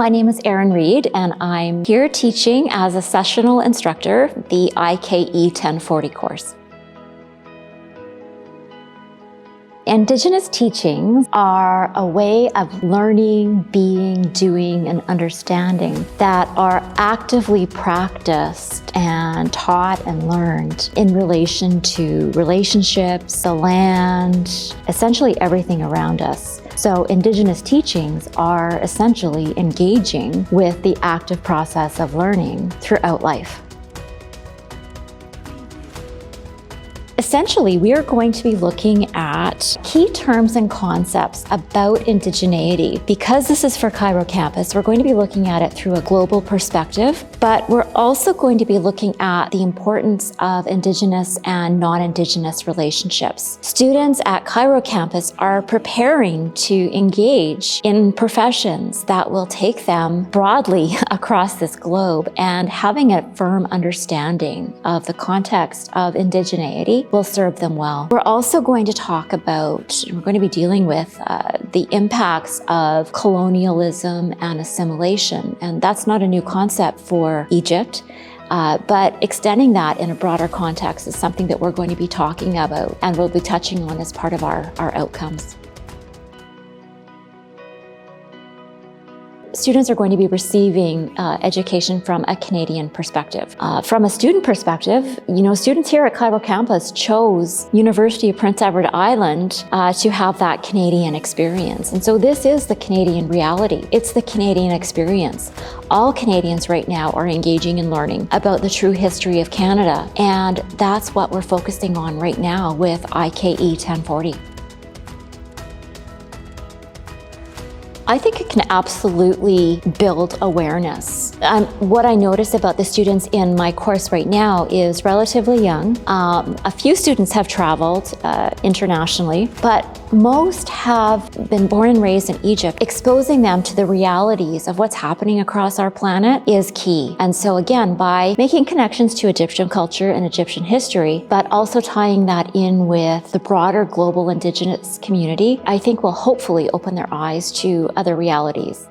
My name is Erin Reid, and I'm here teaching as a sessional instructor, the UPEI 1040 course. Indigenous teachings are a way of learning, being, doing, and understanding that are actively practiced and taught and learned in relation to relationships, the land, essentially everything around us. So Indigenous teachings are essentially engaging with the active process of learning throughout life. Essentially, we are going to be looking at key terms and concepts about indigeneity. Because this is for Cairo campus, we're going to be looking at it through a global perspective, but we're also going to be looking at the importance of Indigenous and non-Indigenous relationships. Students at Cairo campus are preparing to engage in professions that will take them broadly across this globe, and having a firm understanding of the context of indigeneity will serve them well. We're also going to talk about, we're going to be dealing with the impacts of colonialism and assimilation. And that's not a new concept for Egypt, but extending that in a broader context is something that we're going to be talking about and we'll be touching on as part of our outcomes. Students are going to be receiving education from a Canadian perspective. From a student perspective, students here at Cairo campus chose University of Prince Edward Island to have that Canadian experience. And so this is the Canadian reality. It's the Canadian experience. All Canadians right now are engaging in learning about the true history of Canada. And that's what we're focusing on right now with UPEI 1040. I think it can absolutely build awareness. What I notice about the students in my course right now is relatively young. A few students have traveled internationally, but most have been born and raised in Egypt. Exposing them to the realities of what's happening across our planet is key. And so again, by making connections to Egyptian culture and Egyptian history, but also tying that in with the broader global Indigenous community, I think will hopefully open their eyes to other realities.